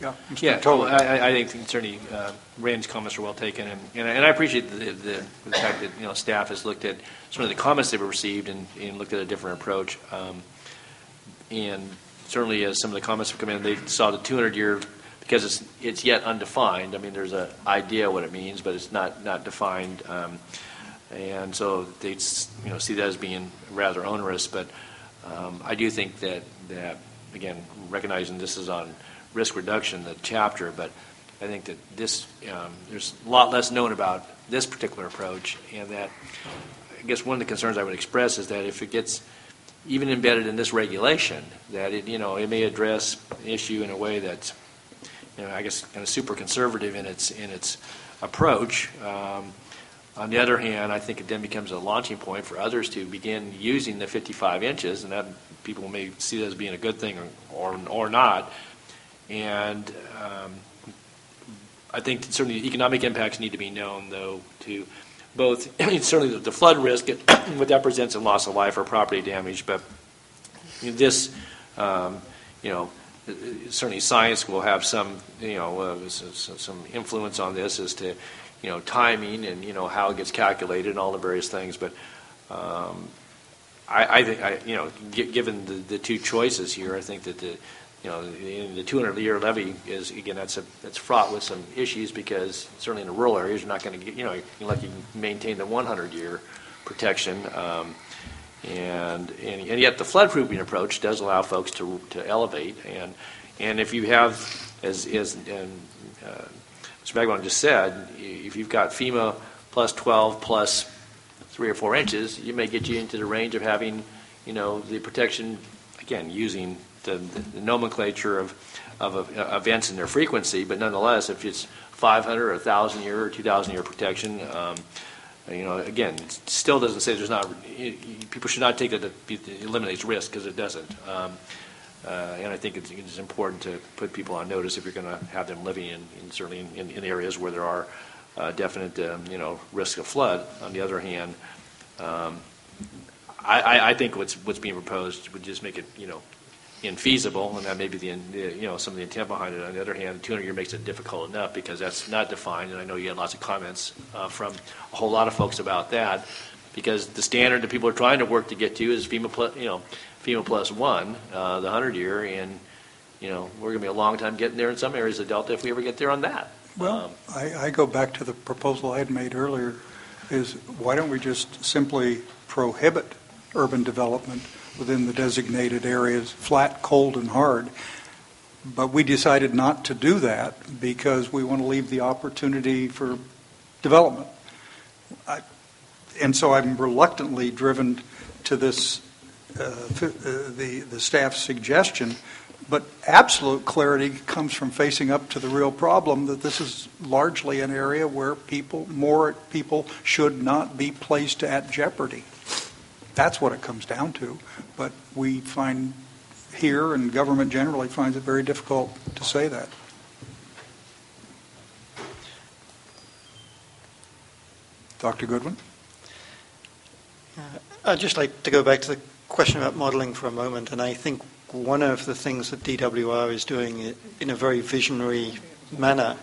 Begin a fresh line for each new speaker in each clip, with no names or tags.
Yeah,
Yeah,
totally.
I think certainly Rand's comments are well taken, and I appreciate the fact that staff has looked at some of the comments they've received and looked at a different approach. And certainly, as some of the comments have come in, they saw the 200-year because it's yet undefined. I mean, there's an idea what it means, but it's not defined, and so they see that as being rather onerous. But I do think that again, recognizing this is on risk reduction, the chapter, but I think that this there's a lot less known about this particular approach, and that I guess one of the concerns I would express is that if it gets even embedded in this regulation, that it may address the issue in a way that's I guess kind of super conservative in its approach. On the other hand, I think it then becomes a launching point for others to begin using the 55 inches, and that people may see that as being a good thing or not. And I think certainly the economic impacts need to be known, though, to both certainly the flood risk, what that presents in loss of life or property damage, but this, certainly science will have some, some influence on this as to, timing and how it gets calculated and all the various things. But I think given the two choices here, I think that the 200-year levy is, again, that's fraught with some issues, because certainly in the rural areas you're not going to get, you're lucky to maintain the 100-year protection, and yet the flood-proofing approach does allow folks to elevate, and if you have, as Mr. Bagwell just said, if you've got FEMA plus 12 plus 3 or 4 inches, you may get you into the range of having, the protection, again, using the nomenclature of events and their frequency, but nonetheless, if it's 500 or 1,000 year or 2,000 year protection, again, it still doesn't say there's not. People should not take that it eliminates risk, because it doesn't. And I think it's important to put people on notice if you're going to have them living certainly in areas where there are definite risk of flood. On the other hand, I think what's being proposed would just make it infeasible, and that may be some of the intent behind it. On the other hand, 200-year makes it difficult enough because that's not defined, and I know you had lots of comments from a whole lot of folks about that, because the standard that people are trying to work to get to is FEMA plus 1, the 100-year, and we're going to be a long time getting there in some areas of the Delta if we ever get there on that.
Well, I go back to the proposal I had made earlier, is why don't we just simply prohibit urban development within the designated areas, flat, cold, and hard. But we decided not to do that because we want to leave the opportunity for development. And so I'm reluctantly driven to this, the staff's suggestion, but absolute clarity comes from facing up to the real problem that this is largely an area where more people should not be placed at jeopardy. That's what it comes down to. But we find here, and government generally finds it very difficult to say that. Dr. Goodwin?
I'd just like to go back to the question about modeling for a moment, and I think one of the things that DWR is doing in a very visionary manner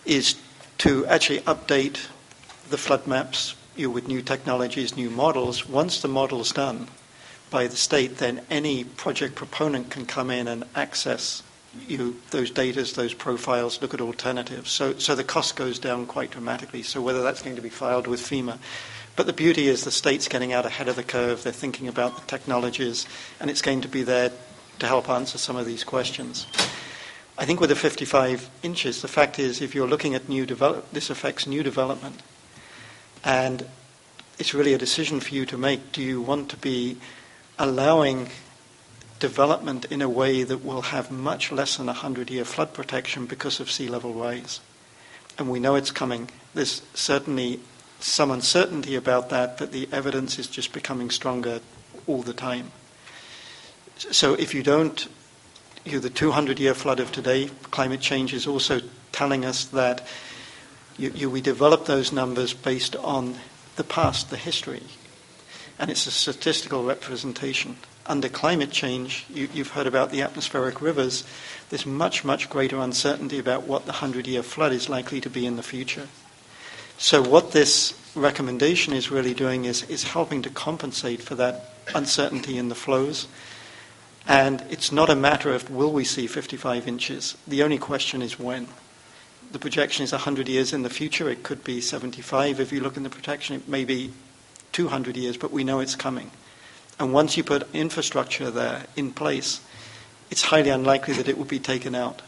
is to actually update the flood maps with new technologies, new models. Once the model's done by the state, then any project proponent can come in and access those data, those profiles, look at alternatives. So the cost goes down quite dramatically. So whether that's going to be filed with FEMA. But the beauty is the state's getting out ahead of the curve. They're thinking about the technologies, and it's going to be there to help answer some of these questions. I think with the 55 inches, the fact is if you're looking at this affects new development. And it's really a decision for you to make. Do you want to be allowing development in a way that will have much less than 100-year flood protection because of sea level rise? And we know it's coming. There's certainly some uncertainty about that, but the evidence is just becoming stronger all the time. So if you don't, the 200-year flood of today, climate change is also telling us that we develop those numbers based on the past, the history, and it's a statistical representation. under climate change, you've heard about the atmospheric rivers, there's much, much greater uncertainty about what the 100-year flood is likely to be in the future. So what this recommendation is really doing is helping to compensate for that uncertainty in the flows. And it's not a matter of will we see 55 inches. The only question is when. The projection is 100 years in the future. It could be 75. If you look in the projection, it may be 200 years, but we know it's coming. And once you put infrastructure there in place, it's highly unlikely that it will be taken out.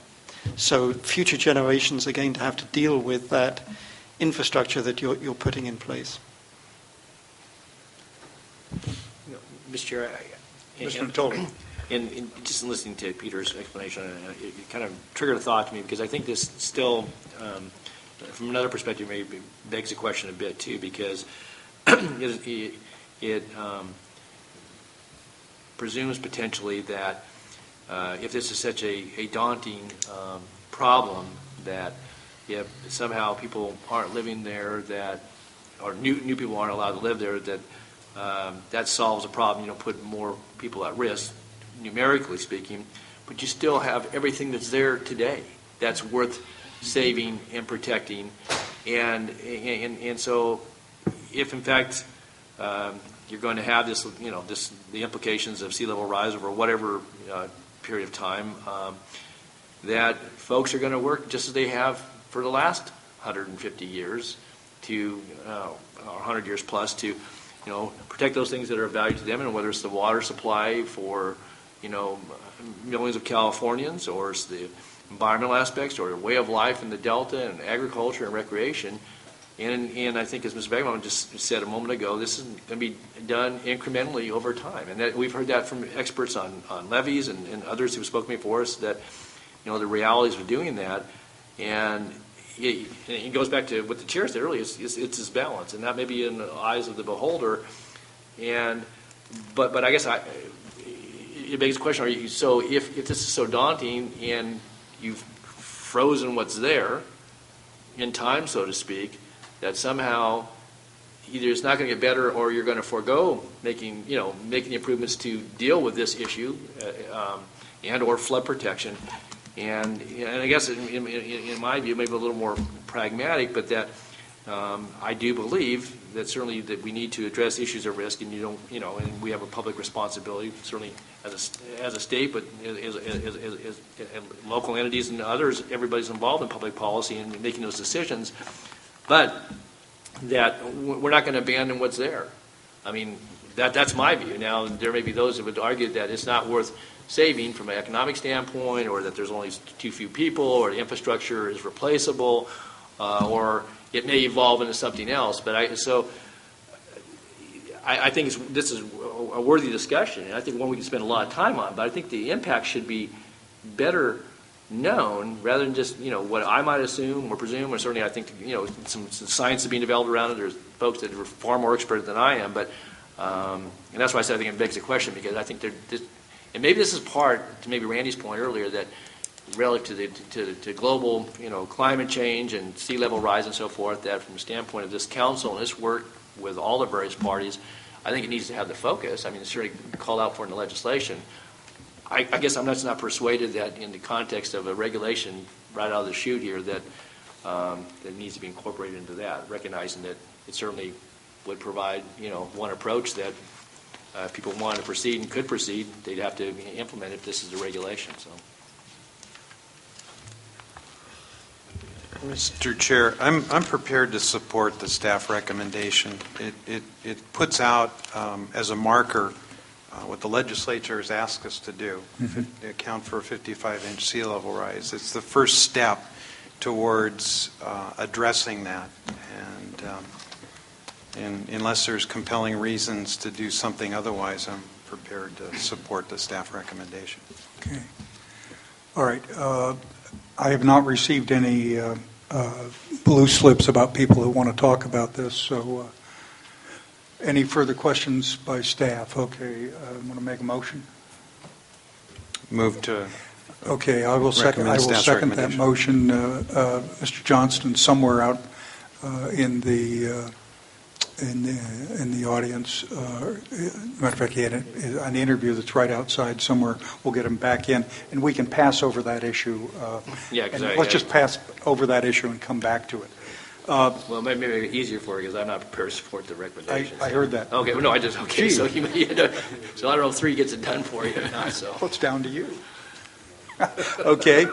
So future generations are going to have to deal with that infrastructure that you're putting in place.
Mr. Chair,
Mr. Natoli.
and just in listening to Peter's explanation, it kind of triggered a thought to me, because I think this still, from another perspective, maybe begs the question a bit too, because it presumes potentially that if this is such a daunting problem, that if somehow people aren't living there, that or new people aren't allowed to live there, that that solves a problem. You don't put more people at risk, numerically speaking, but you still have everything that's there today that's worth saving and protecting. And so, if in fact you're going to have this, the implications of sea level rise over whatever period of time, that folks are going to work just as they have for the last 150 years to, or 100 years plus, to, protect those things that are of value to them, and whether it's the water supply for, millions of Californians, or it's the environmental aspects, or the way of life in the Delta, and agriculture and recreation. And I think, as Ms. Begman just said a moment ago, this is going to be done incrementally over time. And that, we've heard that from experts on levees and others who've spoken before us, that, the realities of doing that. And it goes back to what the chair said earlier, it's this balance. And that may be in the eyes of the beholder. But I guess it begs the question, so if this is so daunting and you've frozen what's there in time, so to speak, that somehow either it's not going to get better, or you're going to forego making the improvements to deal with this issue and or flood protection. And I guess in my view, maybe a little more pragmatic, but that I do believe that certainly that we need to address issues of risk, and and we have a public responsibility, certainly as a state, but as local entities and others, everybody's involved in public policy and making those decisions. But that we're not going to abandon what's there. I mean, that's my view. Now, there may be those that would argue that it's not worth saving from an economic standpoint, or that there's only too few people, or the infrastructure is replaceable, or it may evolve into something else. But I think this is a worthy discussion, and I think one we can spend a lot of time on. But I think the impact should be better known, rather than just what I might assume or presume, or certainly I think some science is being developed around it. There's folks that are far more expert than I am, but and that's why I said I think it begs the question, because I think and maybe this is part to maybe Randy's point earlier, that relative to global climate change and sea level rise and so forth, that from the standpoint of this council and this work with all the various parties, I think it needs to have the focus. I mean, it's certainly called out for in the legislation. I guess I'm just not persuaded that in the context of a regulation right out of the chute here that that needs to be incorporated into that, recognizing that it certainly would provide one approach that if people wanted to proceed and could proceed, they'd have to implement if this is a regulation. So,
Mr. Chair, I'm prepared to support the staff recommendation. It puts out as a marker what the legislature has asked us to do, account for a 55-inch sea level rise. It's the first step towards addressing that, and unless there's compelling reasons to do something otherwise, I'm prepared to support the staff recommendation.
Okay. All right. I have not received any blue slips about people who want to talk about this, so any further questions by staff? Okay, I want to make a motion.
Move to.
Okay, I will second that motion. Mr. Johnston, somewhere out in the in the audience. Matter of fact, he had an interview that's right outside somewhere. We'll get him back in, and we can pass over that issue.
Yeah, 'cause
and let's just pass over that issue and come back to it.
Well, maybe easier for you because I'm not prepared to support the recommendations.
I heard that.
Okay, well, no, okay,
Gee.
so so I don't know if 3 gets it done for you or not, so.
Well, it's down to you. Okay.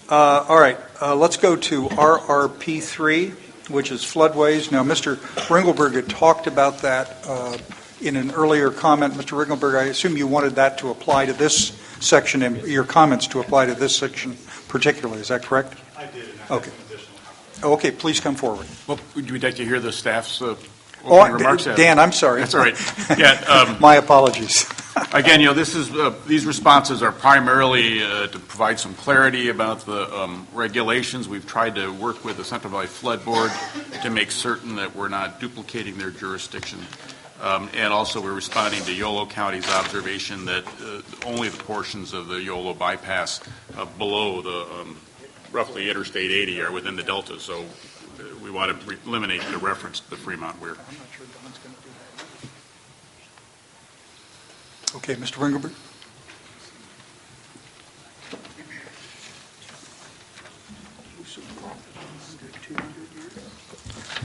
All right. Let's go to RRP3, which is floodways. Now, Mr. Ringelberg had talked about that in an earlier comment. Mr. Ringelberg, I assume you wanted that to apply to this section, and your comments to apply to this section particularly. Is that correct?
I did.
Okay. Okay, please come forward.
Well, would you like to hear the staff's opening
Oh,
remarks?
Dan, I'm sorry.
That's all right. Yeah.
My apologies.
Again, these responses are primarily to provide some clarity about the regulations. We've tried to work with the Central Valley Flood Board to make certain that we're not duplicating their jurisdiction. And also, we're responding to Yolo County's observation that only the portions of the Yolo bypass below the roughly Interstate 80 are within the delta. So we want to eliminate the reference to the Fremont Weir.
Okay, Mr. Ringelberg.